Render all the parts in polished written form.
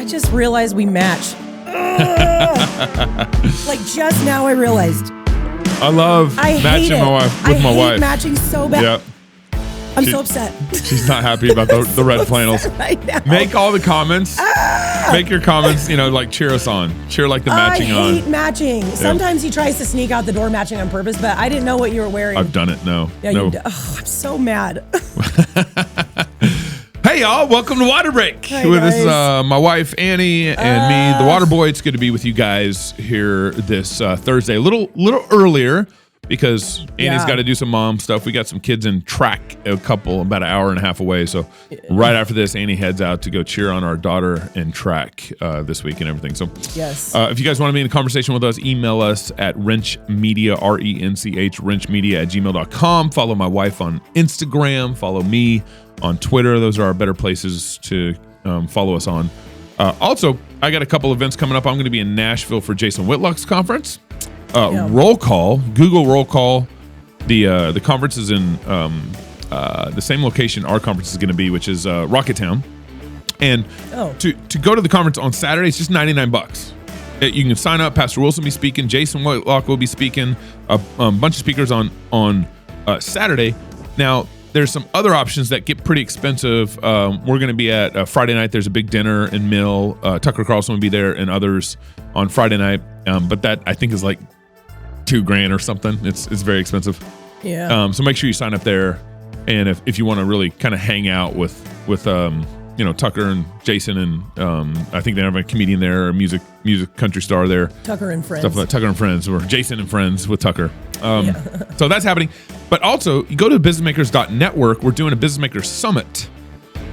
I just realized we match. Like just now I realized. I love matching my wife with my wife. Matching so bad. Yep. I'm so upset. She's not happy about the red flannels. Right now. Make all the comments. Make your comments, like cheer us on. Cheer like the matching on. I hate matching. Sometimes he tries to sneak out the door matching on purpose, but I didn't know what you were wearing. I've done it. No. Yeah, no. I'm so mad. Hey, y'all. Welcome to Water Break. Hi, This is guys. my wife, Annie, and me, the Water Boy. It's good to be with you guys here this Thursday. A little earlier because Annie's got to do some mom stuff. We got some kids in track, about an hour and a half away. So right after this, Annie heads out to go cheer on our daughter in track this week and everything. So yes. If you guys want to be in a conversation with us, email us at RenchMedia, RenchMedia @gmail.com. Follow my wife on Instagram. Follow me on Twitter. Those are our better places to follow us on. Also, I got a couple events coming up. I'm going to be in Nashville for Jason Whitlock's conference. Roll call, Google roll call. The conference is in the same location our conference is going to be, which is Rocketown. And to go to the conference on Saturday, it's just $99. You can sign up. Pastor Wilson will be speaking. Jason Whitlock will be speaking. A bunch of speakers on Saturday. Now, there's some other options that get pretty expensive. We're going to be at Friday night. There's a big dinner in Mill. Tucker Carlson will be there and others on Friday night. But that I think is like $2,000 or something. It's very expensive. Yeah. So make sure you sign up there. And if you want to really kind of hang out with Tucker and Jason and I think they have a comedian there, a music country star there. Tucker and Friends. Stuff like Tucker and Friends, or Jason and Friends with Tucker. So that's happening. But also, you go to businessmakers.network. We're doing a Business Makers Summit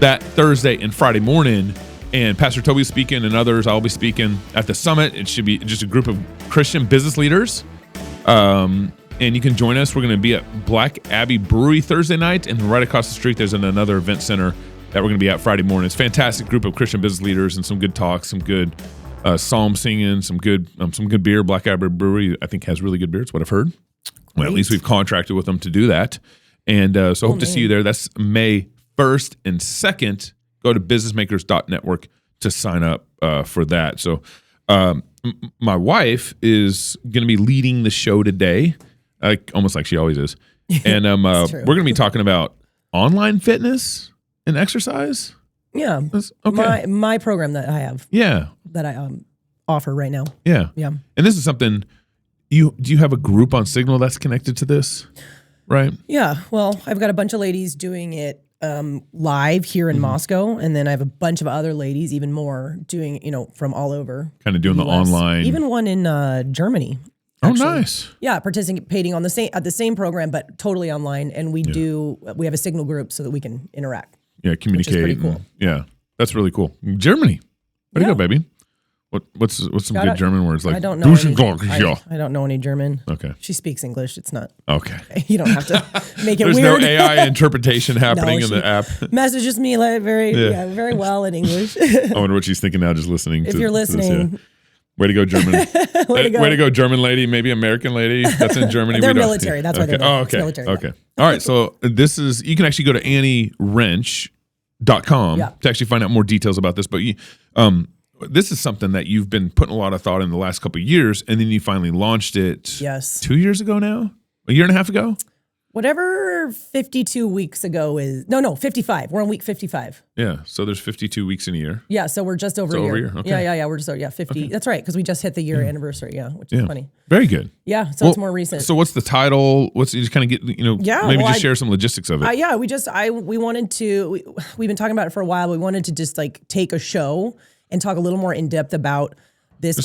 that Thursday and Friday morning. And Pastor Toby's speaking and others. I'll be speaking at the summit. It should be just a group of Christian business leaders. And you can join us. We're going to be at Black Abbey Brewery Thursday night. And right across the street, there's another event center that we're going to be at Friday morning. It's a fantastic group of Christian business leaders and some good talks, some good psalm singing, some good beer. Black Abbey Brewery, I think, has really good beer. It's what I've heard. Well, at least we've contracted with them to do that. And so hope to see you there. That's May 1st and 2nd. Go to businessmakers.network to sign up for that. So my wife is going to be leading the show today, almost like she always is. And we're going to be talking about online fitness and exercise. Yeah. Okay. My program that I have. Yeah. That I offer right now. Yeah. Yeah. And this is something, do you have a group on Signal that's connected to this? Right? Yeah. Well, I've got a bunch of ladies doing it live here in Moscow, and then I have a bunch of other ladies, even more, doing from all over. Kind of doing the online. Even one in Germany. Actually. Oh, nice. Yeah, participating on the same program, but totally online. And we have a Signal group so that we can interact. Yeah, communicate. Which is pretty cool. Yeah, that's really cool. Germany. Way to go, baby. What's some good German words like? I don't know. I don't know any German. Okay. She speaks English. It's not. Okay. You don't have to make it There's weird. no AI interpretation happening in the app. Messages me like very well in English. I wonder what she's thinking now, just listening. If you're listening. This, Way to go, German. Way to go, German lady. Maybe American lady that's in Germany. They're military. That's why they're okay. It's military. Okay. All right. So you can actually go to AnnieWrench.com to actually find out more details about this. But this is something that you've been putting a lot of thought in the last couple of years, and then you finally launched it. Yes. 2 years ago now? A year and a half ago? Whatever 52 weeks ago is. No, 55. We're on week 55. Yeah. So there's 52 weeks in a year. Yeah. So we're just over a year. Over a year. Okay. Yeah. We're just 50. Okay. That's right. Because we just hit the year anniversary. Yeah. Which is funny. Very good. Yeah. So it's more recent. So what's the title? You just kind of get, just share some logistics of it. We wanted to, we've been talking about it for a while. We wanted to just take a show and talk a little more in depth about this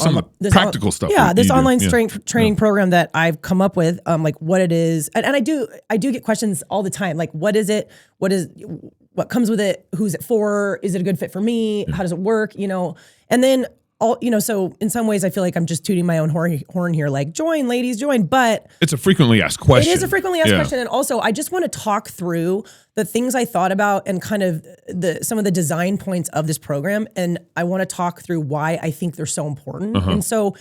practical stuff. Yeah, this online strength training program that I've come up with, like what it is, and I do get questions all the time, like what is it, what comes with it, who's it for, is it a good fit for me, how does it work, and then so in some ways I feel like I'm just tooting my own horn here, like join ladies, join, but it's a frequently asked question. It is a frequently asked question, and also I just want to talk through the things I thought about and kind of some of the design points of this program, and I want to talk through why I think they're so important. And so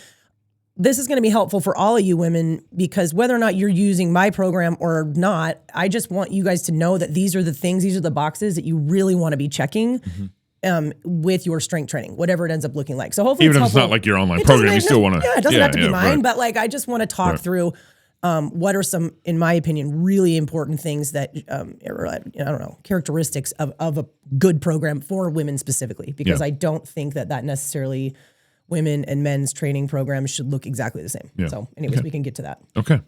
this is going to be helpful for all of you women, because whether or not you're using my program or not, I just want you guys to know that these are the things, these are the boxes that you really want to be checking with your strength training, whatever it ends up looking like. So hopefully, even if it's not like your online program, you still want to. Yeah, it doesn't have to be mine, right. but like I just want to talk through what are some, in my opinion, really important things that or, I don't know, characteristics of a good program for women specifically, because I don't think that necessarily women and men's training programs should look exactly the same. Yeah. So, anyways, we can get to that. Okay.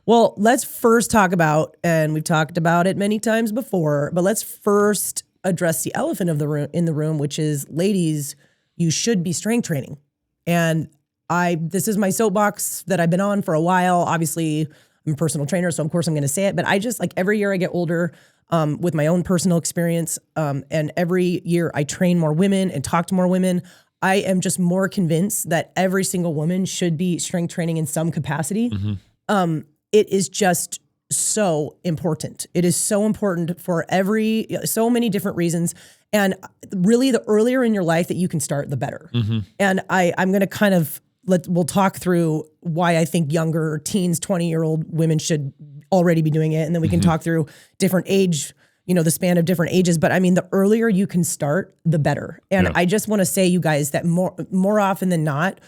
Well, let's first talk about, and we've talked about it many times before, but let's first address the elephant in the room, which is, ladies, you should be strength training. And this is my soapbox that I've been on for a while. Obviously, I'm a personal trainer, so of course I'm going to say it, but I just, like, every year I get older with my own personal experience, and every year I train more women and talk to more women. I am just more convinced that every single woman should be strength training in some capacity. It is just so important. It is so important for so many different reasons. And really, the earlier in your life that you can start, the better. And I'm going to kind of, we'll talk through why I think younger teens, 20-year-old women should already be doing it. And then we can talk through different age, the span of different ages. But I mean, the earlier you can start, the better. And I just want to say, you guys, that more often than not,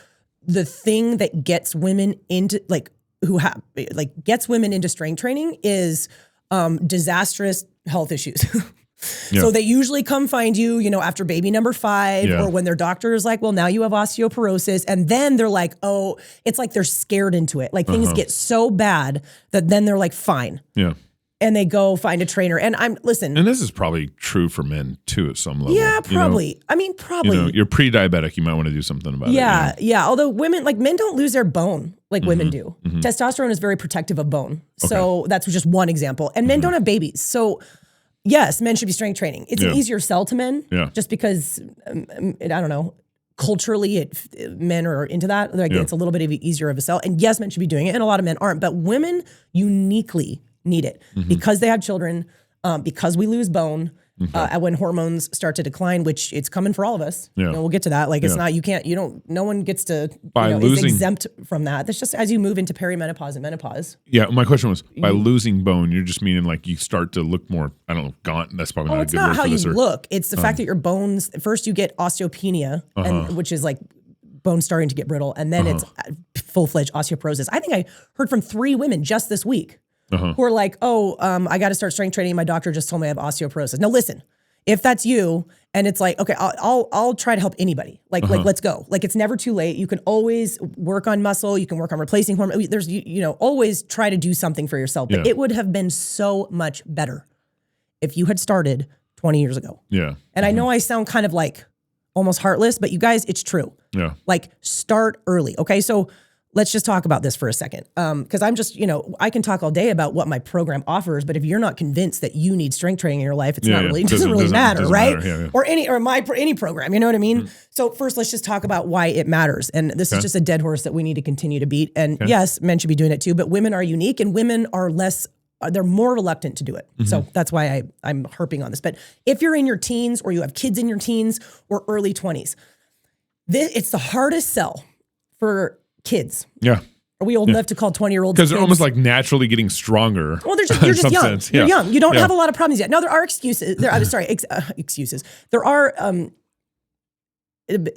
the thing that gets women into gets women into strength training is disastrous health issues. So they usually come find you, after baby number 5, or when their doctor is like, well, now you have osteoporosis. And then they're like, oh, it's like they're scared into it. Like things get so bad that then they're like, fine. Yeah. And they go find a trainer. And listen. And this is probably true for men too at some level. Yeah, probably. I mean, probably. You're pre-diabetic. You might want to do something about it. Yeah. Although men don't lose their bone like women do. Testosterone is very protective of bone. So that's just one example. And men don't have babies. So yes, men should be strength training. It's an easier sell to men just because, I don't know, culturally men are into that. Like it's a little bit easier of a sell. And yes, men should be doing it. And a lot of men aren't. But women uniquely need it because they have children, because we lose bone when hormones start to decline, which it's coming for all of us. We'll get to that. Like it's not, no one gets to, is exempt from that. That's just as you move into perimenopause and menopause. Yeah. My question was, by losing bone, you're just meaning like you start to look more, I don't know, gaunt. That's probably not a good word for this. It's not how you look. It's the fact that your bones, first you get osteopenia, which is like bone starting to get brittle. And then it's full-fledged osteoporosis. I think I heard from 3 women just this week who are like, I got to start strength training. My doctor just told me I have osteoporosis. Now listen, if that's you and it's like, okay, I'll try to help anybody. Like let's go. Like it's never too late. You can always work on muscle. You can work on replacing hormone. There's, always try to do something for yourself. But it would have been so much better if you had started 20 years ago. Yeah. And I know I sound kind of like almost heartless, but you guys, it's true. Yeah. Like start early. Okay. So let's just talk about this for a second. Because I'm just, I can talk all day about what my program offers, but if you're not convinced that you need strength training in your life, it's not really, it doesn't really matter, right? Matter. Or any program, you know what I mean? So first, let's just talk about why it matters. And this is just a dead horse that we need to continue to beat. And yes, men should be doing it too, but women are unique and women are they're more reluctant to do it. So that's why I'm harping on this. But if you're in your teens or you have kids in your teens or early 20s, it's the hardest sell for kids. Yeah. Are we old enough to call 20-year-olds? Because they're almost like naturally getting stronger. Well, you're just young. Sense. You're young. You don't have a lot of problems yet. Now there are excuses. Excuses. There are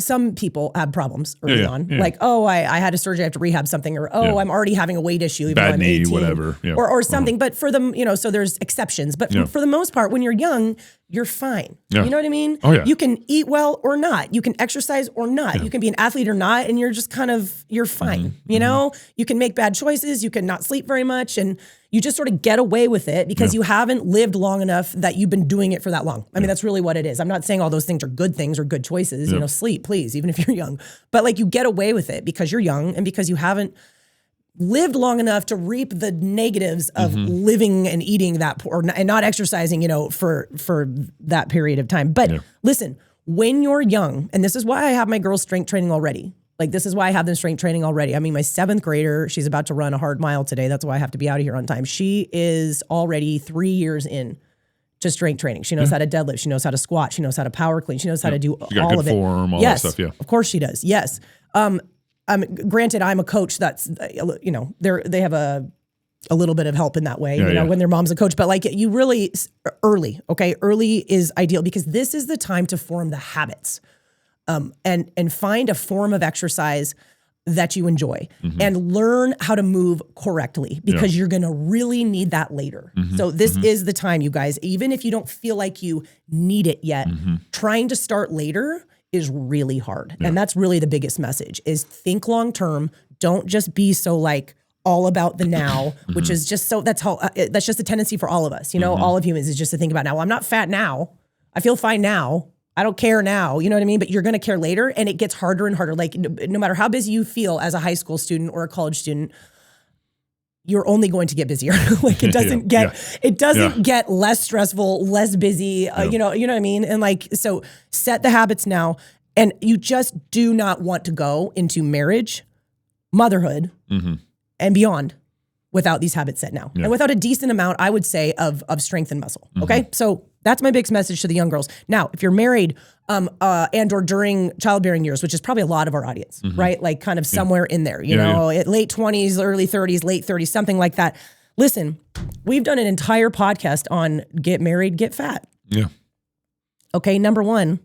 some people have problems early on. Like, I had a surgery, I have to rehab something, or I'm already having a weight issue, even though I'm 18, whatever. Or something. But for them, so there's exceptions. But for the most part, when you're young, you're fine. You know what I mean? Oh, yeah. You can eat well or not. You can exercise or not. You can be an athlete or not, and you're just you're fine. You know? You can make bad choices. You can not sleep very much, and you just sort of get away with it because you haven't lived long enough that you've been doing it for that long. I mean, that's really what it is. I'm not saying all those things are good things or good choices. Sleep, please, even if you're young. But like you get away with it because you're young and because you haven't lived long enough to reap the negatives of living and eating that and not exercising, for that period of time. But listen, when you're young, and this is why I have my girls strength training already. Like, this is why I have them strength training already. I mean, my 7th grader, she's about to run a hard mile today. That's why I have to be out of here on time. She is already 3 years in to strength training. She knows how to deadlift. She knows how to squat. She knows how to power clean. She knows how to do all of it. Form, all that stuff, of course she does. Yes. Granted, I'm a coach that's, they have a a little bit of help in that way, Yeah, you know, yeah. when their mom's a coach, but like you really early, okay? Early is ideal because this is the time to form the habits, and find a form of exercise that you enjoy and learn how to move correctly because you're going to really need that later. So this is the time, you guys, even if you don't feel like you need it yet, trying to start later is really hard. And that's really the biggest message is think long-term. Don't just be so like all about the now, which is just so that's just a tendency for all of us. You know, all of humans is just to think about now. Well, I'm not fat now. I feel fine now. I don't care now, you know what I mean? But you're going to care later, and it gets harder and harder. Like no matter how busy you feel as a high school student or a college student, you're only going to get busier. Like it doesn't get less stressful, less busy. You know what I mean? And like so, set the habits now, and you just do not want to go into marriage, motherhood, and beyond without these habits set now, and without a decent amount, I would say, of strength and muscle. Okay, so. That's my big message to the young girls. Now, if you're married and or during childbearing years, which is probably a lot of our audience, right? Like kind of somewhere in there, you know, at late 20s, early 30s, late 30s, something like that. Listen, we've done an entire podcast on get married, get fat. Yeah. Okay, number one,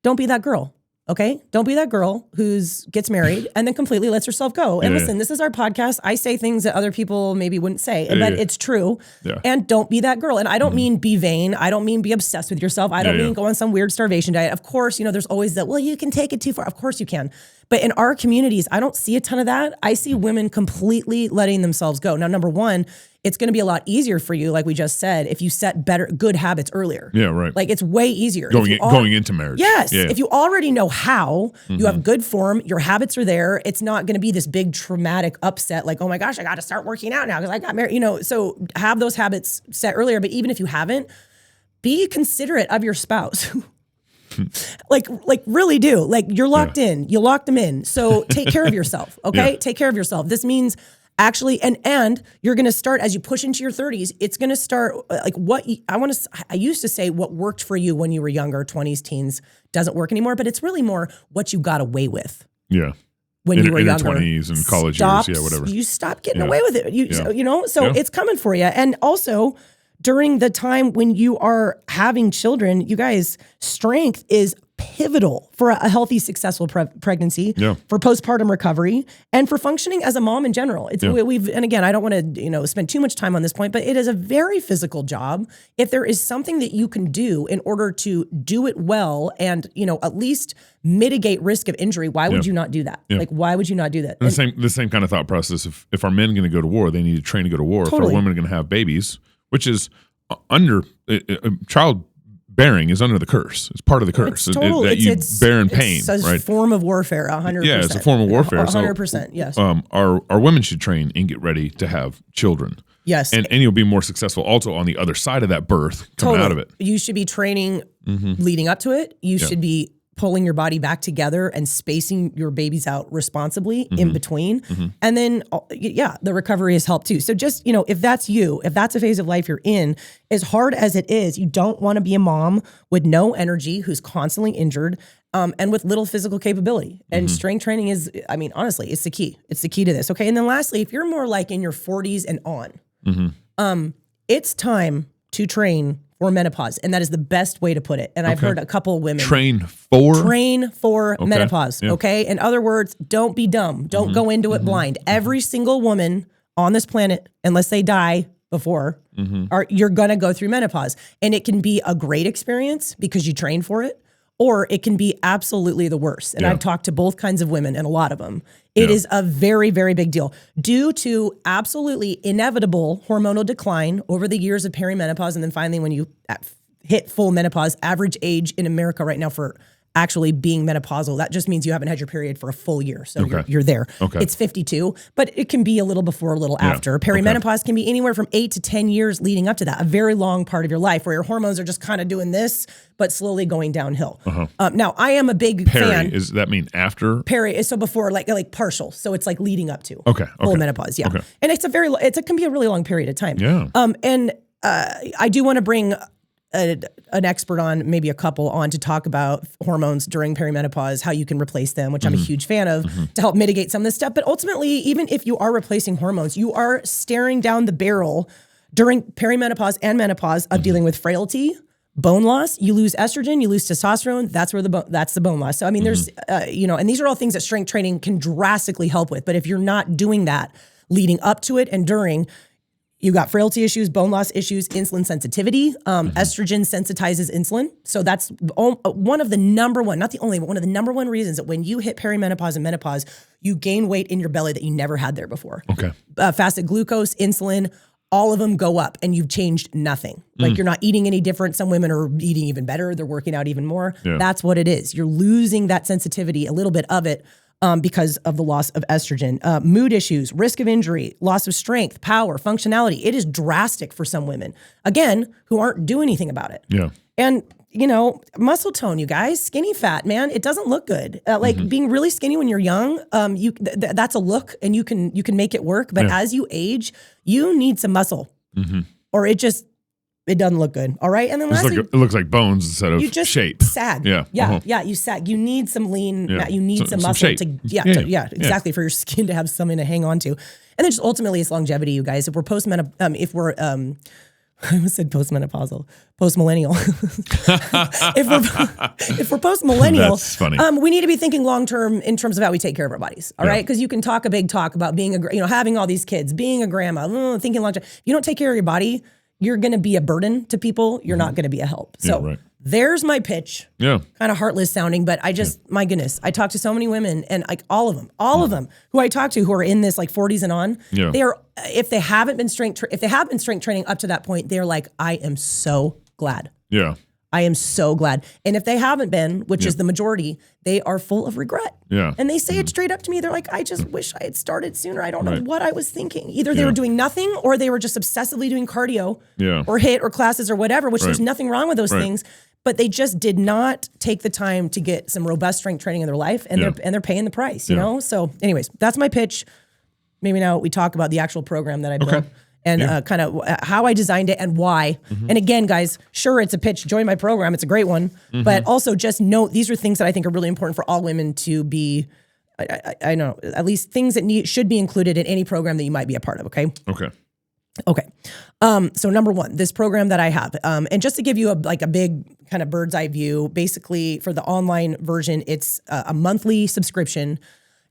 don't be that girl. Okay, don't be that girl who's gets married and then completely lets herself go. And listen, this is our podcast. I say things that other people maybe wouldn't say, but it's true. Yeah. And don't be that girl. And I don't mean be vain. I don't mean be obsessed with yourself. I don't mean go on some weird starvation diet. Of course, you know, there's always that, well, you can take it too far. Of course you can. But in our communities, I don't see a ton of that. I see women completely letting themselves go. Now, number one, it's going to be a lot easier for you, like we just said, if you set good habits earlier. Yeah, right. Like it's way easier. Going into marriage. Yes. Yeah. If you already know how, you have good form, your habits are there, it's not going to be this big traumatic upset like, oh my gosh, I got to start working out now because I got married. You know, so have those habits set earlier. But even if you haven't, be considerate of your spouse. like really do. Like you're locked in. You locked them in. So take care of yourself. Okay? Take care of yourself. This means actually, and you're going to start as you push into your 30s. It's going to start like I used to say what worked for you when you were younger, 20s, teens, doesn't work anymore. But it's really more what you got away with. Yeah. When you were younger, 20s and college years, whatever. You stop getting away with it. You know, so it's coming for you. And also, during the time when you are having children, you guys, strength is pivotal for a healthy, successful pregnancy, for postpartum recovery, and for functioning as a mom in general. It's and again, I don't want to spend too much time on this point, but it is a very physical job. If there is something that you can do in order to do it well and at least mitigate risk of injury, why would you not do that? Like, why would you not do that? And the same kind of thought process. If our men are going to go to war, they need to train to go to war. Totally. If our women are going to have babies, which is under childbearing is under the curse. It's part of the curse that you bear in pain. It's a form of warfare, 100%. Yeah, it's a form of warfare. 100%, yes. Our women should train and get ready to have children. Yes. And you'll be more successful also on the other side of that birth coming out of it. You should be training leading up to it. You should be pulling your body back together and spacing your babies out responsibly in between. And then, the recovery has helped too. So just, if that's a phase of life you're in, as hard as it is, you don't want to be a mom with no energy, who's constantly injured, and with little physical capability. And strength training is, honestly, it's the key. It's the key to this. Okay. And then lastly, if you're more like in your 40s and on, it's time to train for menopause. And that is the best way to put it. And I've heard a couple of women train for menopause. Yeah. Okay. In other words, don't be dumb. Don't go into it blind. Every single woman on this planet, unless they die before, you're going to go through menopause. And it can be a great experience because you train for it, or it can be absolutely the worst. And I've talked to both kinds of women, and a lot of them. It is a very, very big deal due to absolutely inevitable hormonal decline over the years of perimenopause. And then finally, when you hit full menopause, average age in America right now for actually being menopausal, that just means you haven't had your period for a full year. So you're there. Okay. It's 52, but it can be a little before, a little after. Perimenopause can be anywhere from 8 to 10 years leading up to that, a very long part of your life where your hormones are just kind of doing this, but slowly going downhill. Now, I am a big fan. Does that mean after? Peri is so before, like partial. So it's like leading up to full menopause. Yeah. Okay. And it can be a really long period of time. Yeah. And I do want to bring an expert on, maybe a couple on, to talk about hormones during perimenopause, how you can replace them, which I'm a huge fan of, to help mitigate some of this stuff. But ultimately, even if you are replacing hormones, you are staring down the barrel during perimenopause and menopause of dealing with frailty, bone loss. You lose estrogen, you lose testosterone. That's where that's the bone loss. So I mean, there's and these are all things that strength training can drastically help with. But if you're not doing that leading up to it and during, you got frailty issues, bone loss issues, insulin sensitivity. Estrogen sensitizes insulin. So that's one of the number one, not the only, but one of the number one reasons that when you hit perimenopause and menopause, you gain weight in your belly that you never had there before. Okay. Fasted glucose, insulin, all of them go up, and you've changed nothing. Like, you're not eating any different. Some women are eating even better. They're working out even more. Yeah. That's what it is. You're losing that sensitivity, a little bit of it, because of the loss of estrogen. Mood issues, risk of injury, loss of strength, power, functionality. It is drastic for some women, again, who aren't doing anything about it. Yeah. And, muscle tone, you guys, skinny fat, man, it doesn't look good. Being really skinny when you're young, that's a look, and you can make it work. But as you age, you need some muscle, or it doesn't look good. All right. And then lastly, it looks like bones instead of you just shape. Sag. Yeah. Yeah. You sag. You need some lean. You need some muscle shape. Exactly, for your skin to have something to hang on to. And then just ultimately, it's longevity, you guys. If we're I almost said postmenopausal, post-millennial. if we're post-millennial, that's funny. We need to be thinking long-term in terms of how we take care of our bodies. All right. Because you can talk a big talk about being having all these kids, being a grandma, thinking long-term. If you don't take care of your body, you're going to be a burden to people. You're not going to be a help. So there's my pitch. Yeah. Kind of heartless sounding, but my goodness, I talk to so many women, and like all of them who I talk to who are in this like 40s and on, they are, if they have been strength training up to that point, they're like, I am so glad. Yeah. I am so glad. And if they haven't been, which is the majority, they are full of regret. Yeah. And they say it straight up to me. They're like, I just wish I had started sooner. I don't know what I was thinking. Either they were doing nothing, or they were just obsessively doing cardio or HIIT or classes or whatever, which there's nothing wrong with those things. But they just did not take the time to get some robust strength training in their life, and they're paying the price, you know? So anyways, that's my pitch. Maybe now we talk about the actual program that I built. And kind of how I designed it and why. And again, guys, sure, it's a pitch. Join my program. It's a great one. But also just note, these are things that I think are really important for all women to be, I know, at least things that should be included in any program that you might be a part of, okay? Okay. So number one, this program that I have, and just to give you a big kind of bird's eye view, basically for the online version, it's a monthly subscription.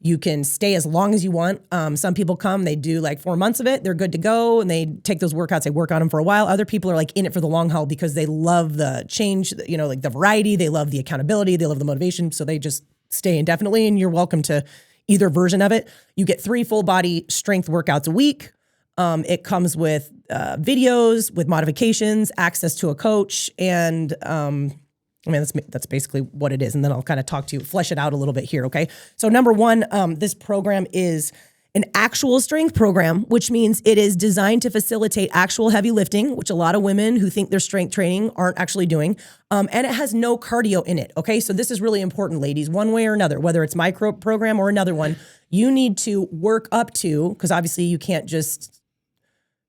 You can stay as long as you want. Some people come, they do like 4 months of it. They're good to go. And they take those workouts, they work on them for a while. Other people are like in it for the long haul because they love the change, like the variety. They love the accountability. They love the motivation. So they just stay indefinitely, and you're welcome to either version of it. You get 3 full body strength workouts a week. It comes with videos, with modifications, access to a coach, and that's basically what it is. And then I'll kind of flesh it out a little bit here, okay? So number one, this program is an actual strength program, which means it is designed to facilitate actual heavy lifting, which a lot of women who think they're strength training aren't actually doing. And it has no cardio in it, okay? So this is really important, ladies, one way or another, whether it's my program or another one, you need to work up to, because obviously you can't just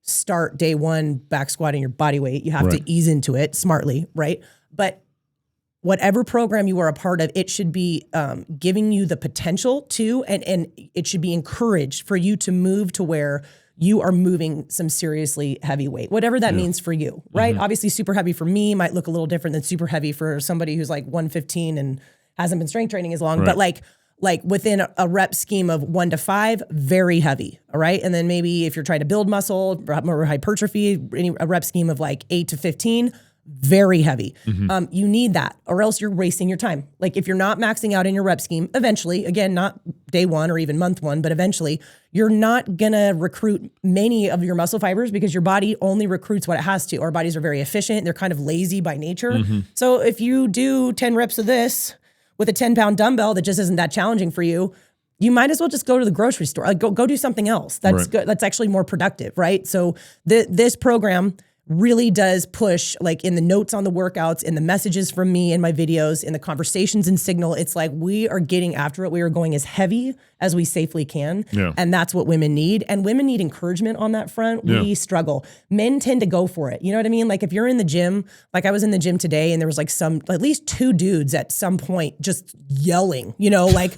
start day one back squatting your body weight. You have to ease into it smartly, right? But whatever program you are a part of, it should be giving you the potential to, and it should be encouraged for you to move to where you are moving some seriously heavy weight, whatever that means for you, right? Obviously, super heavy for me might look a little different than super heavy for somebody who's like 115 and hasn't been strength training as long, but like within a rep scheme of 1 to 5, very heavy, all right? And then maybe if you're trying to build muscle, more hypertrophy, a rep scheme of like 8 to 15, very heavy. You need that, or else you're wasting your time. Like if you're not maxing out in your rep scheme, eventually, again, not day one or even month one, but eventually you're not gonna recruit many of your muscle fibers because your body only recruits what it has to. Our bodies are very efficient. They're kind of lazy by nature. So if you do 10 reps of this with a 10-pound dumbbell that just isn't that challenging for you, you might as well just go to the grocery store. Like go do something else. That's good. That's actually more productive, right? So this program really does push, like in the notes on the workouts, in the messages from me in my videos, in the conversations in Signal. It's like we are getting after it. We are going as heavy as we safely can. Yeah. And that's what women need. And women need encouragement on that front. Yeah. We struggle. Men tend to go for it. You know what I mean? Like if you're in the gym, like I was in the gym today and there was like at least 2 dudes at some point just yelling, you know, like,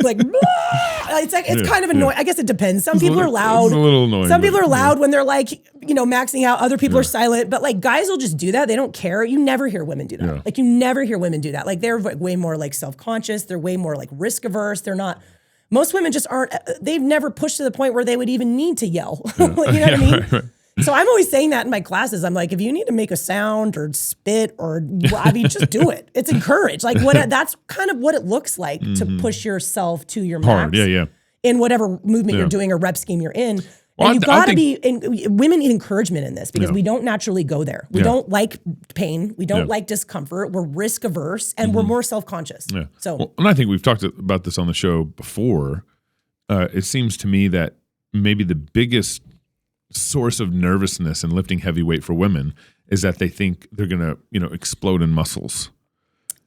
like, it's kind of annoying. I guess it depends. Some people are loud. It's a little annoying. Some people are loud when they're like, you know, maxing out. Other people are silent, but like guys will just do that. They don't care. You never hear women do that. Yeah. Like you never hear women do that. Like they're way more like self-conscious. They're way more like risk averse. They're not, most women just aren't, they've never pushed to the point where they would even need to yell. You know what I mean? Right. So I'm always saying that in my classes. I'm like, if you need to make a sound or spit or, I mean, just do it. It's encouraged. Like that's kind of what it looks like to push yourself to your max. Yeah. In whatever movement you're doing or rep scheme you're in. Well, and you've got to women need encouragement in this because we don't naturally go there. We don't like pain. We don't like discomfort. We're risk averse and we're more self-conscious. Yeah. So, well, and I think we've talked about this on the show before. It seems to me that maybe the biggest source of nervousness in lifting heavy weight for women is that they think they're going to, explode in muscles.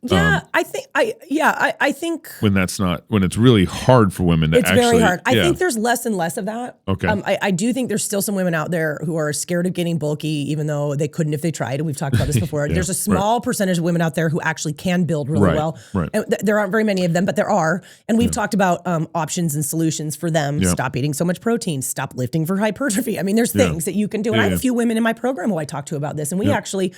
Yeah, I think when it's really hard for women to actually. It's very hard. I think there's less and less of that. Okay. I do think there's still some women out there who are scared of getting bulky, even though they couldn't if they tried. And we've talked about this before. There's a small percentage of women out there who actually can build really well. Right. And there aren't very many of them, but there are. And we've talked about options and solutions for them. Yeah. Stop eating so much protein. Stop lifting for hypertrophy. I mean, there's things that you can do. And I have a few women in my program who I talk to about this. And we actually...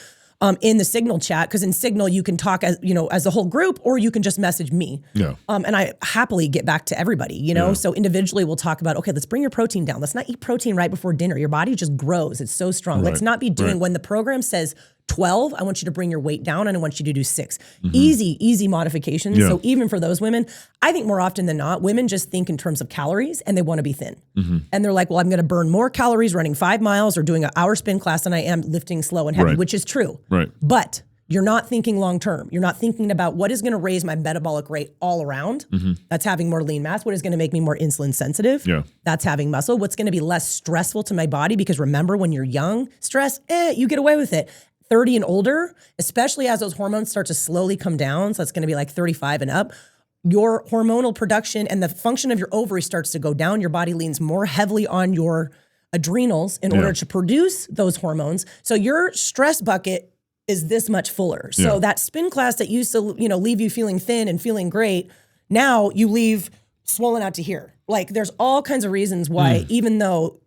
in the Signal chat, because in Signal you can talk as a whole group, or you can just message me. Yeah. And I happily get back to everybody. So individually we'll talk about, okay, let's bring your protein down. Let's not eat protein right before dinner. Your body just grows. It's so strong. Let's not be doing when the program says 12, I want you to bring your weight down and I want you to do 6. Mm-hmm. Easy modifications. Yeah. So even for those women, I think more often than not, women just think in terms of calories and they want to be thin. Mm-hmm. And they're like, well, I'm going to burn more calories running 5 miles or doing an hour spin class than I am lifting slow and heavy, which is true. Right. But you're not thinking long-term. You're not thinking about what is going to raise my metabolic rate all around. Mm-hmm. That's having more lean mass. What is going to make me more insulin sensitive? Yeah. That's having muscle. What's going to be less stressful to my body? Because remember, when you're young, stress, you get away with it. 30 and older, especially as those hormones start to slowly come down, so it's going to be like 35 and up, your hormonal production and the function of your ovary starts to go down. Your body leans more heavily on your adrenals in order to produce those hormones. So your stress bucket is this much fuller. So that spin class that used to, leave you feeling thin and feeling great, now you leave swollen out to here. Like there's all kinds of reasons why, even though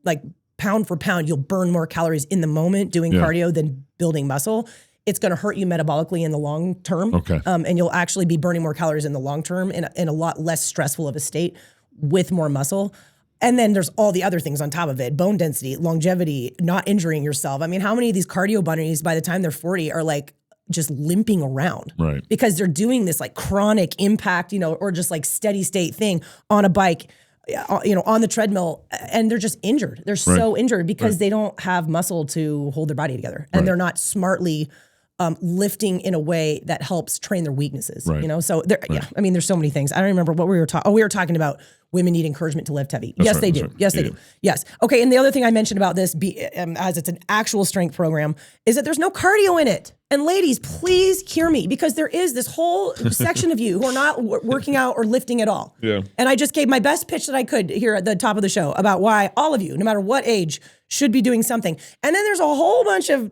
like pound for pound, you'll burn more calories in the moment doing cardio than building muscle, it's going to hurt you metabolically in the long term. Okay. And you'll actually be burning more calories in the long term in a lot less stressful of a state with more muscle. And then there's all the other things on top of it: bone density, longevity, not injuring yourself. I mean, how many of these cardio bunnies by the time they're 40 are like just limping around? Right. Because they're doing this like chronic impact, or just like steady state thing on a bike, on the treadmill, and they're just injured. They're so injured because they don't have muscle to hold their body together, and they're not smartly lifting in a way that helps train their weaknesses. Right. So I mean, there's so many things. I don't remember what we were talking. Oh, we were talking about women need encouragement to lift heavy. Yes, they do. Yes, they do. Yes. Okay. And the other thing I mentioned about this, as it's an actual strength program, is that there's no cardio in it. And ladies, please hear me, because there is this whole section of you who are not working out or lifting at all. Yeah. And I just gave my best pitch that I could here at the top of the show about why all of you, no matter what age, should be doing something. And then there's a whole bunch of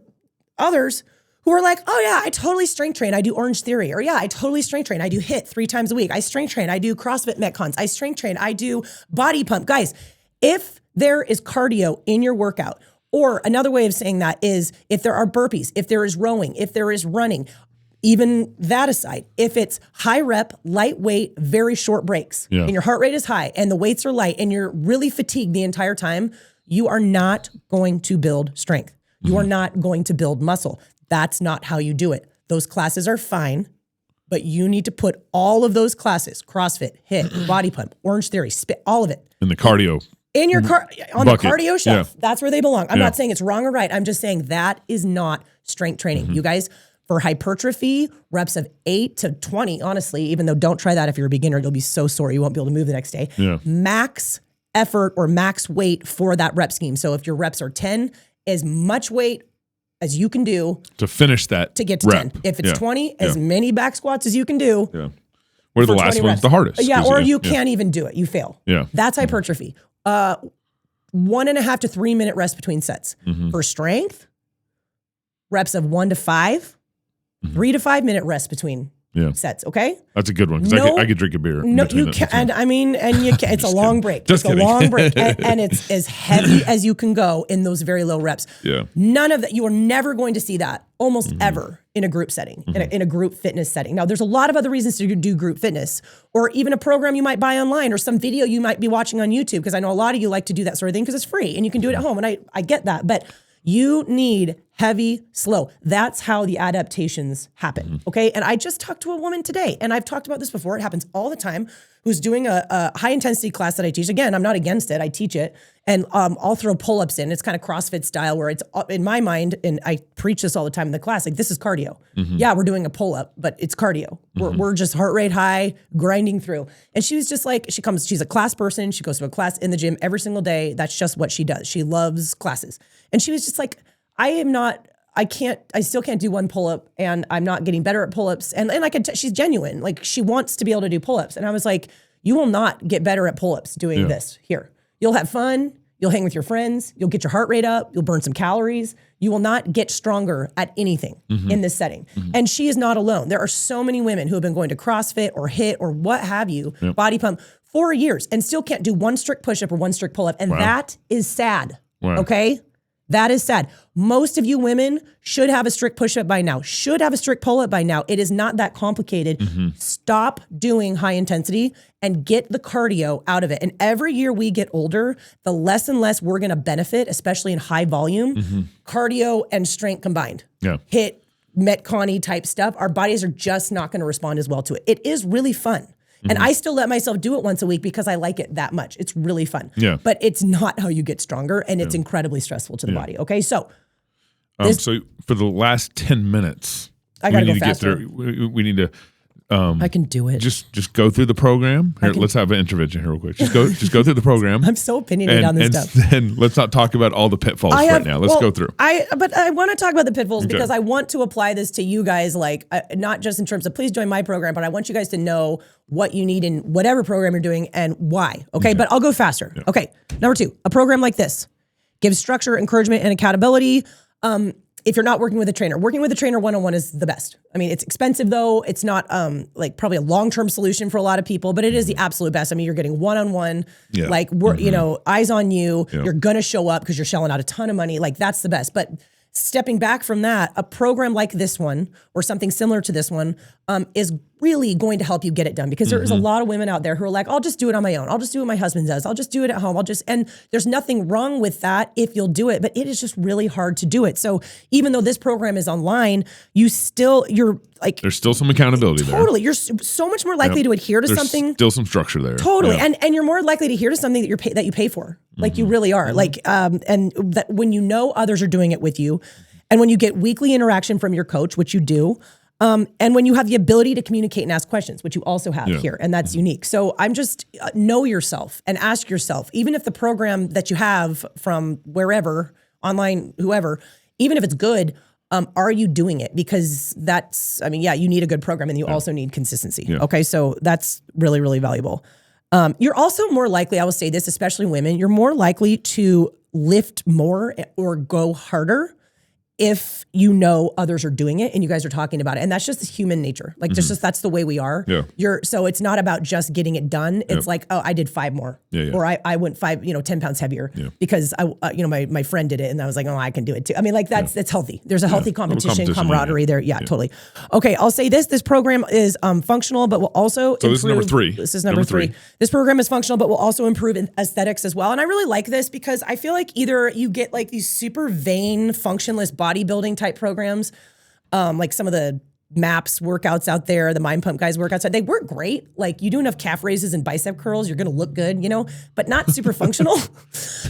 others who are like, oh yeah, I totally strength train. I do Orange Theory. Or yeah, I totally strength train. I do HIIT 3 times a week. I strength train. I do CrossFit Metcons. I strength train. I do body pump. Guys, if there is cardio in your workout, or another way of saying that is if there are burpees, if there is rowing, if there is running, even that aside, if it's high rep, lightweight, very short breaks, and your heart rate is high and the weights are light and you're really fatigued the entire time, you are not going to build strength. You are not going to build muscle. That's not how you do it. Those classes are fine, but you need to put all of those classes, CrossFit, HIIT, body pump, Orange Theory, spit, all of it. In the cardio. In your on bucket. The cardio shelf. Yeah. That's where they belong. I'm not saying it's wrong or right. I'm just saying that is not strength training. You guys, for hypertrophy, reps of 8 to 20, honestly, even though don't try that if you're a beginner, you'll be so sore you won't be able to move the next day. Yeah. Max effort or max weight for that rep scheme. So if your reps are 10, as much weight as you can do to finish that to get to rep. 10. If it's 20, as many back squats as you can do. Yeah. Where the last one's the hardest. Yeah, or you can't even do it. You fail. Yeah. That's hypertrophy. 1.5 to 3 minute rest between sets. For strength, reps of 1 to 5, 3 to 5 minute rest between sets. Okay. That's a good one. Because I could drink a beer. No, you can. And I mean, and you can, it's a long break. Just it's kidding. a long break. And it's as heavy as you can go in those very low reps. Yeah. None of that. You are never going to see that almost ever in a group setting, in a group fitness setting. Now, there's a lot of other reasons to do group fitness, or even a program you might buy online, or some video you might be watching on YouTube. Because I know a lot of you like to do that sort of thing because it's free and you can do it at home. And I get that. But you need heavy, slow. That's how the adaptations happen. Okay. And I just talked to a woman today, and I've talked about this before. It happens all the time, who's doing a high intensity class that I teach. Again, I'm not against it. I teach it. And I'll throw pull-ups in. It's kind of CrossFit style where it's in my mind, and I preach this all the time in the class, like this is cardio. Yeah, we're doing a pull-up, but it's cardio. We're just heart rate high, grinding through. And she was just like, she's a class person. She goes to a class in the gym every single day. That's just what she does. She loves classes. And she was just like, I still can't do one pull-up, and I'm not getting better at pull-ups. And I could she's genuine. Like, she wants to be able to do pull-ups. And I was like, you will not get better at pull-ups doing this here. You'll have fun. You'll hang with your friends. You'll get your heart rate up. You'll burn some calories. You will not get stronger at anything in this setting. And she is not alone. There are so many women who have been going to CrossFit or HIIT or what have you, body pump, for years, and still can't do one strict push-up or one strict pull-up. And that is sad. Okay? That is sad. Most of you women should have a strict push-up by now, should have a strict pull-up by now. It is not that complicated. Stop doing high intensity and get the cardio out of it. And every year we get older, the less and less we're going to benefit, especially in high volume, cardio and strength combined. HIIT, Metcon type stuff. Our bodies are just not going to respond as well to it. It is really fun. And I still let myself do it once a week because I like it that much. It's really fun. But it's not how you get stronger, and it's incredibly stressful to the body. Okay, so so for the last 10 minutes, I gotta go Get faster. through. We need to. I can do it. Just go through the program. Here, let's have an intervention here real quick. Just go through the program. I'm so opinionated on this stuff. And let's not talk about all the pitfalls right now. Let's go through. But I want to talk about the pitfalls because I want to apply this to you guys, like not just in terms of please join my program, but I want you guys to know what you need in whatever program you're doing and why. Okay, but I'll go faster. Okay, number 2, a program like this gives structure, encouragement, and accountability. If you're not working with a trainer, working with a trainer one-on-one is the best. I mean, it's expensive though. It's not like probably a long-term solution for a lot of people, but it is the absolute best. I mean, you're getting one-on-one, like we're, eyes on you. You're going to show up because you're shelling out a ton of money. Like that's the best. But stepping back from that, a program like this one or something similar to this one is really going to help you get it done, because there's a lot of women out there who are like, I'll just do it on my own. I'll just do what my husband does. I'll just do it at home. And there's nothing wrong with that if you'll do it, but it is just really hard to do it. So even though this program is online, you're like, there's still some accountability there. Totally. You're so much more likely to adhere to something. Still some structure there. Totally. And you're more likely to adhere to something that you pay for. Like you really are. Like, and that when you know others are doing it with you, and when you get weekly interaction from your coach, which you do, and when you have the ability to communicate and ask questions, which you also have here, and that's unique. So I'm just know yourself and ask yourself, even if the program that you have from wherever, online, whoever, even if it's good, are you doing it? Because you need a good program, and you also need consistency. Okay, so that's really, really valuable. You're also more likely, I will say this, especially women, you're more likely to lift more or go harder if you know others are doing it and you guys are talking about it. And that's just human nature. Like just that's the way we are. So it's not about just getting it done. It's like, oh, I did 5 more. Or I went 10 pounds heavier because my friend did it and I was like, oh, I can do it too. I mean, like that's healthy. There's a healthy competition camaraderie there. Yeah, totally. Okay. I'll say this program is functional, but will also improve. This is number 3. This is number 3. This program is functional, but will also improve in aesthetics as well. And I really like this because I feel like either you get like these super vain, functionless bodybuilding type programs, like some of the MAPS workouts out there, the Mind Pump guys workouts, they work great. Like you do enough calf raises and bicep curls, you're going to look good, but not super functional.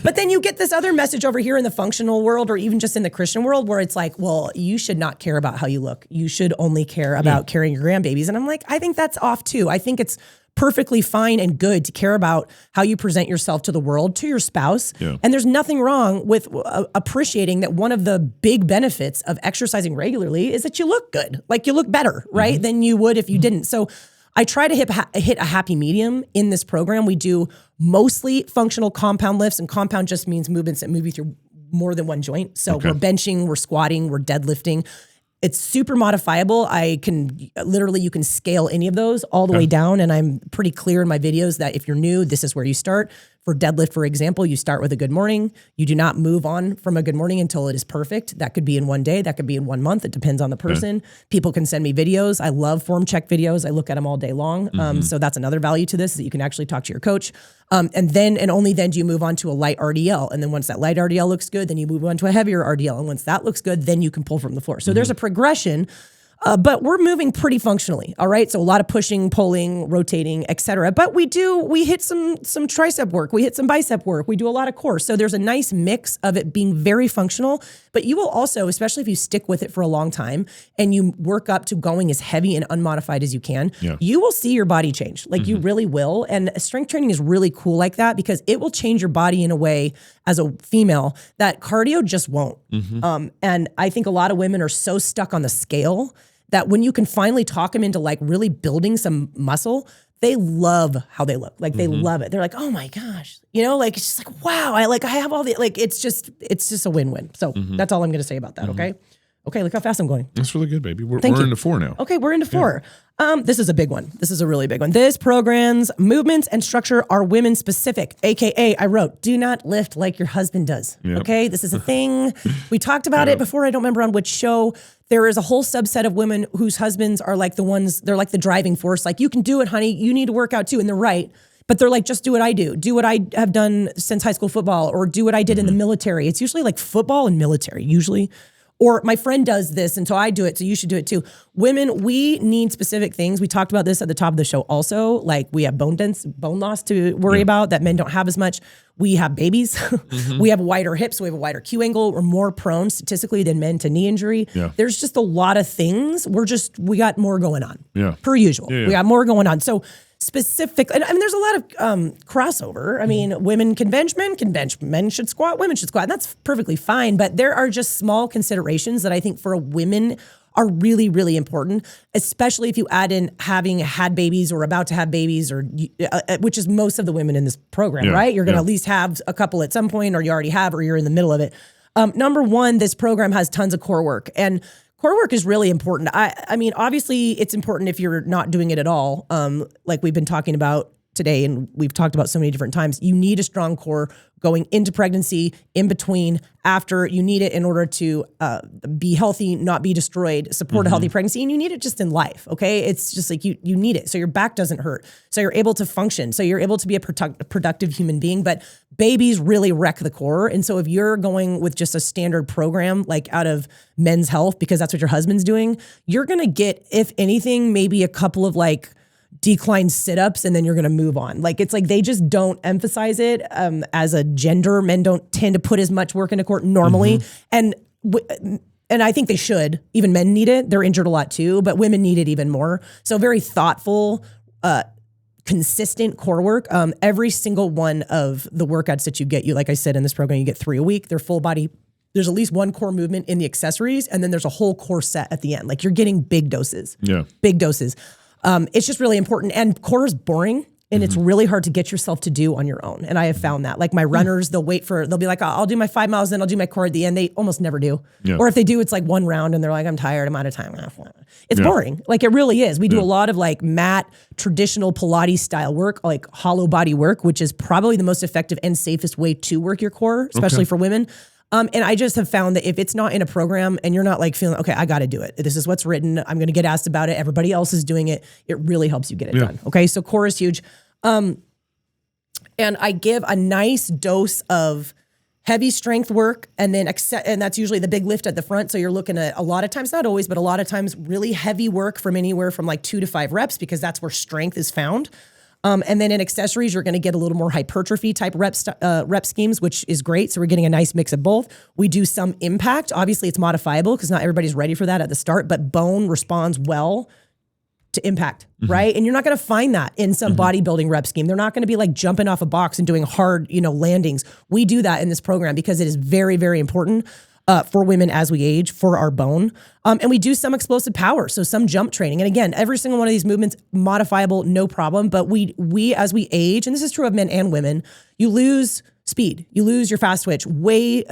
But then you get this other message over here in the functional world, or even just in the Christian world, where it's like, well, you should not care about how you look. You should only care about carrying your grandbabies. And I'm like, I think that's off too. I think it's perfectly fine and good to care about how you present yourself to the world, to your spouse. Yeah. And there's nothing wrong with appreciating that one of the big benefits of exercising regularly is that you look good. Like you look better, right? Than you would if you didn't. So I try to hit a happy medium in this program. We do mostly functional compound lifts, and compound just means movements that move you through more than one joint. So we're benching, we're squatting, we're deadlifting. It's super modifiable. You can scale any of those all the way down. And I'm pretty clear in my videos that if you're new, this is where you start. For deadlift, for example, you start with a good morning. You do not move on from a good morning until it is perfect. That could be in one day. That could be in 1 month. It depends on the person. People can send me videos. I love form check videos. I look at them all day long. So that's another value to this, that you can actually talk to your coach. And only then do you move on to a light RDL. And then once that light RDL looks good, then you move on to a heavier RDL. And once that looks good, then you can pull from the floor. So there's a progression. But we're moving pretty functionally, all right? So a lot of pushing, pulling, rotating, et cetera. But we hit some tricep work. We hit some bicep work. We do a lot of core. So there's a nice mix of it being very functional. But you will also, especially if you stick with it for a long time and you work up to going as heavy and unmodified as you can, you will see your body change. Like you really will. And strength training is really cool like that because it will change your body in a way as a female that cardio just won't. And I think a lot of women are so stuck on the scale that when you can finally talk them into like really building some muscle, they love how they look. Like they love it. They're like, oh my gosh, like it's just like, wow, I have all the, like, it's just a win-win. So that's all I'm going to say about that. Okay. Look how fast I'm going. That's really good, baby. We're into 4 now. Okay. We're into 4. This is a big one. This is a really big one. This program's movements and structure are women specific. AKA I wrote, do not lift like your husband does. Okay. This is a thing. We talked about it before. I don't remember on which show. There is a whole subset of women whose husbands are like they're like the driving force. Like, you can do it, honey. You need to work out too. And they're right. But they're like, just do what I do. Do what I have done since high school football, or do what I did in the military. It's usually like football and military, usually. Or my friend does this, and so I do it, so you should do it too. Women, we need specific things. We talked about this at the top of the show also. Like, we have bone loss to worry about that men don't have as much. We have babies. We have wider hips. We have a wider Q angle. We're more prone statistically than men to knee injury. There's just a lot of things. We got more going on. Per usual. We got more going on. So specific, and I mean, there's a lot of crossover. I mean, women can bench, men should squat, women should squat. And that's perfectly fine. But there are just small considerations that I think for women are really, really important, especially if you add in having had babies or about to have babies, or which is most of the women in this program, right? You're going to at least have a couple at some point, or you already have, or you're in the middle of it. Number one, this program has tons of core work, and core work is really important. I mean, obviously it's important if you're not doing it at all. Like we've been talking about today, and we've talked about so many different times, you need a strong core going into pregnancy, in between, after. You need it in order to be healthy, not be destroyed, support a healthy pregnancy, and you need it just in life, okay? It's just like you need it so your back doesn't hurt, so you're able to function, so you're able to be a productive human being. But babies really wreck the core, and so if you're going with just a standard program, like out of Men's Health, because that's what your husband's doing, you're gonna get, if anything, maybe a couple of like decline sit-ups, and then you're going to move on. Like, it's like they just don't emphasize it as a gender. Men don't tend to put as much work into core normally. And I think they should. Even men need it. They're injured a lot too, but women need it even more. So very thoughtful, consistent core work. Every single one of the workouts that you get, like I said, in this program, you get 3 a week. They're full body. There's at least one core movement in the accessories, and then there's a whole core set at the end. Like, you're getting big doses. Big doses. It's just really important. And core is boring, and it's really hard to get yourself to do on your own. And I have found that. Like, my runners, they'll be like, I'll do my 5 miles, then I'll do my core at the end. They almost never do. Or if they do, it's like one round and they're like, I'm tired, I'm out of time. It's boring. Like, it really is. We do a lot of like mat, traditional Pilates style work, like hollow body work, which is probably the most effective and safest way to work your core, especially for women. And I just have found that if it's not in a program and you're not like feeling, okay, I got to do it. This is what's written. I'm going to get asked about it. Everybody else is doing it. It really helps you get it done. Okay. So core is huge. And I give a nice dose of heavy strength work, and then and that's usually the big lift at the front. So you're looking at, a lot of times, not always, but a lot of times, really heavy work from anywhere from like 2 to 5 reps, because that's where strength is found. And then in accessories, you're going to get a little more hypertrophy type rep schemes, which is great. So we're getting a nice mix of both. We do some impact. Obviously, it's modifiable because not everybody's ready for that at the start, but bone responds well to impact, right? And you're not going to find that in some bodybuilding rep scheme. They're not going to be like jumping off a box and doing hard, landings. We do that in this program because it is very, very important for women as we age, for our bone. And we do some explosive power, so some jump training. And again, every single one of these movements, modifiable, no problem. But we as we age, and this is true of men and women, you lose speed. You lose your fast twitch way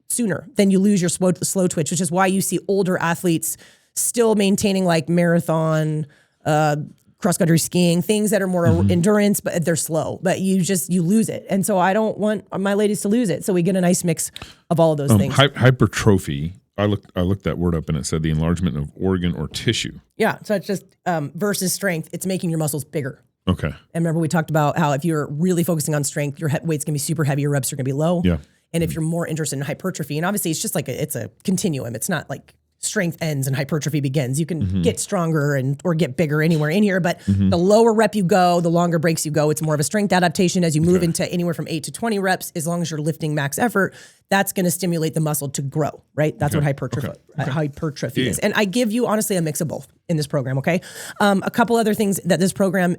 sooner than you lose your slow twitch, which is why you see older athletes still maintaining like marathon, cross-country skiing, things that are more endurance, but they're slow, but you lose it. And so I don't want my ladies to lose it. So we get a nice mix of all of those things. Hypertrophy. I looked that word up and it said the enlargement of organ or tissue. Yeah. So it's just versus strength. It's making your muscles bigger. Okay. And remember we talked about how if you're really focusing on strength, your weight's gonna be super heavy, your reps are gonna be low. Yeah. And if you're more interested in hypertrophy, and obviously it's just like it's a continuum. It's not like strength ends and hypertrophy begins. You can get stronger or get bigger anywhere in here, but the lower rep you go, the longer breaks you go. It's more of a strength adaptation as you move into anywhere from 8 to 20 reps. As long as you're lifting max effort, that's going to stimulate the muscle to grow, right? That's what hypertrophy is. And I give you honestly a mix of both in this program, okay? A couple other things that this program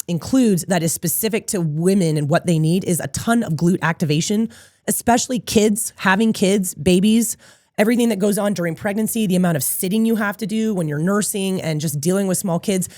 includes that is specific to women and what they need is a ton of glute activation, especially kids, having kids, babies, everything that goes on during pregnancy, the amount of sitting you have to do when you're nursing and just dealing with small kids.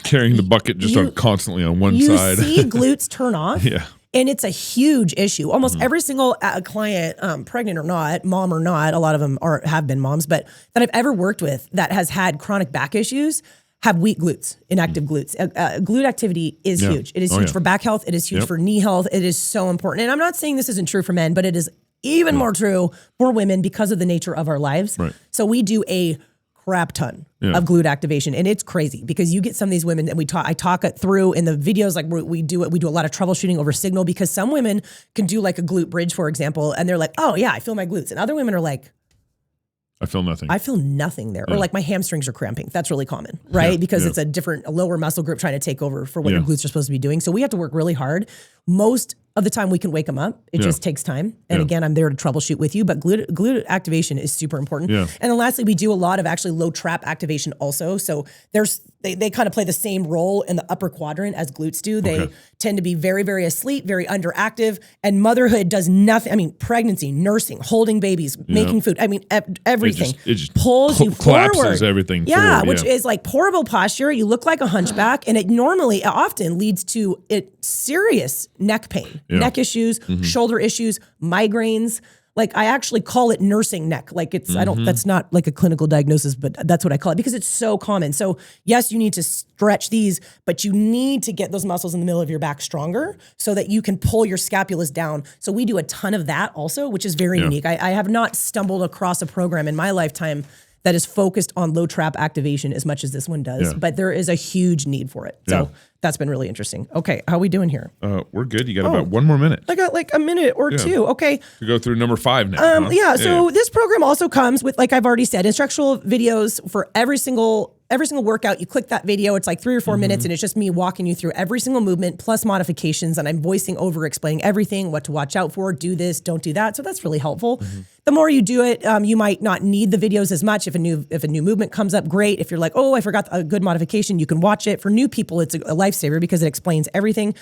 Carrying the bucket constantly on one side. You see glutes turn off. Yeah. And it's a huge issue. Almost every single client, pregnant or not, mom or not, a lot of them have been moms, but that I've ever worked with that has had chronic back issues have weak glutes, inactive glutes. Glute activity is huge. It is huge for back health. It is huge for knee health. It is so important. And I'm not saying this isn't true for men, but it is even more true for women because of the nature of our lives. Right. So we do a crap ton of glute activation, and it's crazy because you get some of these women that I talk it through in the videos. Like we do a lot of troubleshooting over signal because some women can do like a glute bridge, for example, and they're like, "Oh yeah, I feel my glutes," and other women are like, I feel nothing. I feel nothing there. Or like my hamstrings are cramping. That's really common, right? Because it's a lower muscle group trying to take over for what your glutes are supposed to be doing. So we have to work really hard. Most of the time we can wake them up. It just takes time. And again, I'm there to troubleshoot with you, but glute activation is super important. Yeah. And then lastly, we do a lot of actually low trap activation also. So they kind of play the same role in the upper quadrant as glutes do. They tend to be very, very asleep, very underactive, and motherhood does nothing. I mean, pregnancy, nursing, holding babies, making food. I mean, everything. It just pulls you collapses forward. Everything. Yeah, forward, which is like horrible posture. You look like a hunchback, and it often leads to serious neck pain, neck issues, shoulder issues, migraines. Like I actually call it nursing neck. Like that's not like a clinical diagnosis, but that's what I call it because it's so common. So yes, you need to stretch these, but you need to get those muscles in the middle of your back stronger so that you can pull your scapulas down. So we do a ton of that also, which is very unique. I have not stumbled across a program in my lifetime that is focused on low trap activation as much as this one does, but there is a huge need for it. So that's been really interesting. Okay, how are we doing here? We're good. You got about 1 more minute. I got like a minute or two. Okay. To go through number 5 now. So this program also comes with, like I've already said, instructional videos for every single workout. You click that video, it's like 3 or 4 minutes, and it's just me walking you through every single movement plus modifications, and I'm voicing over, explaining everything, what to watch out for, do this, don't do that. So that's really helpful. The more you do it, you might not need the videos as much. If a new movement comes up, great. If you're like, oh, I forgot a good modification, you can watch it. For new people, it's a lifesaver because it explains everything.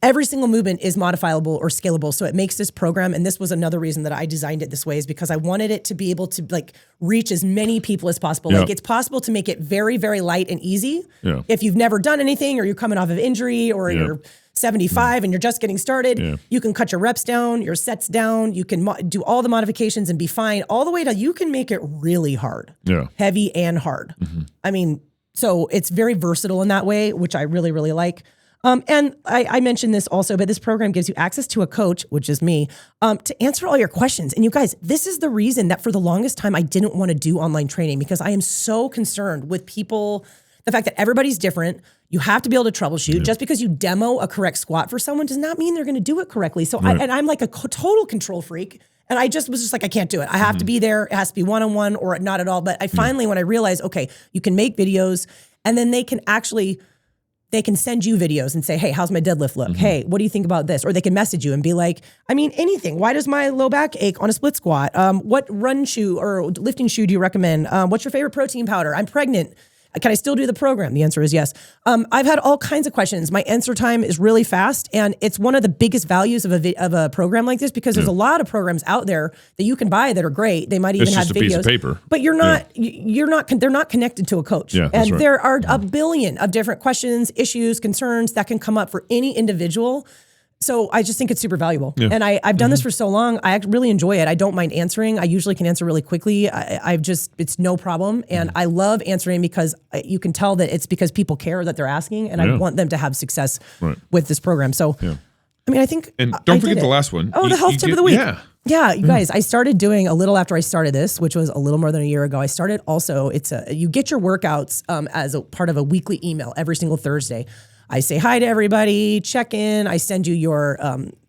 Every single movement is modifiable or scalable. So it makes this program, and this was another reason that I designed it this way, is because I wanted it to be able to like reach as many people as possible. Like it's possible to make it very, very light and easy. If you've never done anything, or you're coming off of injury, or you're 75 and you're just getting started, you can cut your reps down, your sets down, you can do all the modifications and be fine, all the way to you can make it really hard, heavy and hard. I mean, so it's very versatile in that way, which I really, really like. And I mentioned this also, but this program gives you access to a coach, which is me, to answer all your questions. And you guys, this is the reason that for the longest time, I didn't want to do online training, because I am so concerned with people, the fact that everybody's different. You have to be able to troubleshoot. Just because you demo a correct squat for someone does not mean they're going to do it correctly. So I'm like a total control freak. And I was just like, I can't do it. I have to be there. It has to be one-on-one or not at all. But I finally, when I realized, okay, you can make videos, and then they can send you videos and say, hey, how's my deadlift look? Hey, what do you think about this? Or they can message you and be like, I mean, anything. Why does my low back ache on a split squat? What run shoe or lifting shoe do you recommend? What's your favorite protein powder? I'm pregnant. Can I still do the program? The answer is yes. I've had all kinds of questions. My answer time is really fast, and it's one of the biggest values of a program like this, because there's a lot of programs out there that you can buy that are great. They might even have videos. It's just a piece of paper. But they're not connected to a coach. Yeah, and right. there are a billion of different questions, issues, concerns that can come up for any individual. So I just think it's super valuable. Yeah. And I've done this for so long. I really enjoy it. I don't mind answering. I usually can answer really quickly. It's no problem. And I love answering because you can tell that it's because people care that they're asking, and I want them to have success with this program. So, I mean, I think. And don't forget the last one. Oh, the health tip of the week. Yeah, you guys, I started doing a little after I started this, which was a little more than a year ago. I started also, you get your workouts as a part of a weekly email every single Thursday. I say hi to everybody, check in. I send you your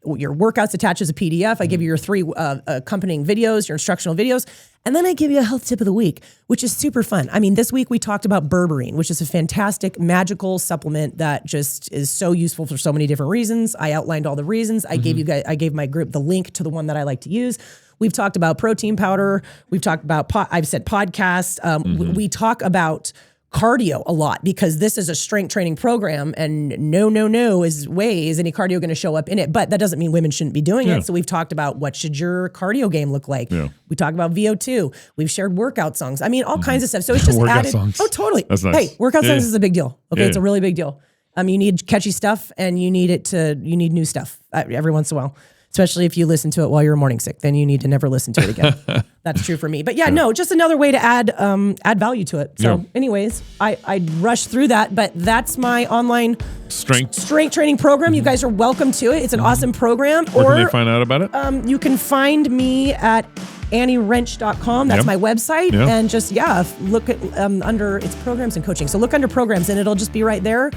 workouts attached as a PDF. I give you your 3 accompanying videos, your instructional videos. And then I give you a health tip of the week, which is super fun. I mean, this week we talked about berberine, which is a fantastic magical supplement that just is so useful for so many different reasons. I outlined all the reasons. I gave my group the link to the one that I like to use. We've talked about protein powder. We've talked about, I've said podcasts. We talk about cardio a lot, because this is a strength training program, and is any cardio going to show up in it? But that doesn't mean women shouldn't be doing it. So we've talked about what should your cardio game look like. We talk about VO2. We've shared workout songs. I mean, all kinds of stuff. So it's just added. Songs. Oh, totally. That's nice. Hey, workout songs is a big deal. Okay, it's a really big deal. You need catchy stuff, and you need new stuff every once in a while. Especially if you listen to it while you're morning sick, then you need to never listen to it again. That's true for me. But just another way to add value to it. So anyways, I rushed through that, but that's my online strength training program. You guys are welcome to it. It's an awesome program. Where can they find out about it? You can find me at AnnieWrench.com. That's my website. And just, look at under its programs and coaching. So look under programs, and it'll just be right there.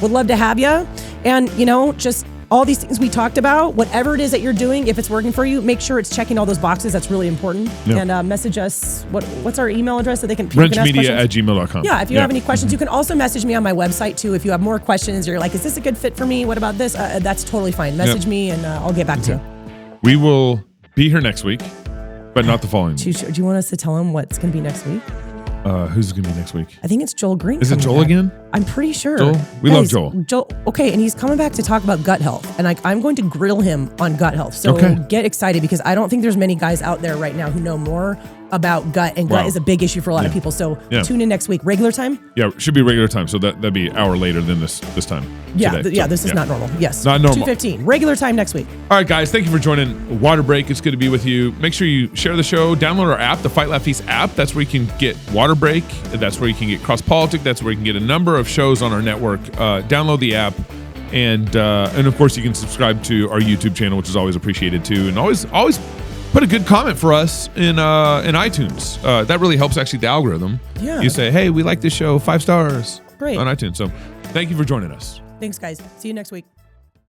Would love to have you. And, just all these things we talked about, whatever it is that you're doing, if it's working for you, make sure it's checking all those boxes. That's really important. And message us. What's our email address so they can RenchMedia@gmail.com. Yeah, if you have any questions, you can also message me on my website too. If you have more questions, you're like, is this a good fit for me? What about this? That's totally fine. Message me, and I'll get back to you. We will be here next week, but not the following week. Do you want us to tell them what's going to be next week? Who's going to be next week? I think it's Joel Green. Is it Joel again? I'm pretty sure. Joel? We love Joel. Okay, and he's coming back to talk about gut health. And I'm going to grill him on gut health. So get excited, because I don't think there's many guys out there right now who know more about gut, and gut is a big issue for a lot of people. So tune in next week. Regular time? Yeah, it should be regular time. So that'd be an hour later than this time. This is not normal. Yes. Not normal. 2:15. Regular time next week. All right, guys. Thank you for joining Water Break. It's good to be with you. Make sure you share the show. Download our app, the Fight Laugh Feast app. That's where you can get Water Break. That's where you can get Cross Politic. That's where you can get a number of shows on our network. Download the app. And of course, you can subscribe to our YouTube channel, which is always appreciated too. And always put a good comment for us in iTunes. That really helps actually the algorithm. Yeah. You say, hey, we like this show, 5 stars on iTunes. So thank you for joining us. Thanks, guys. See you next week.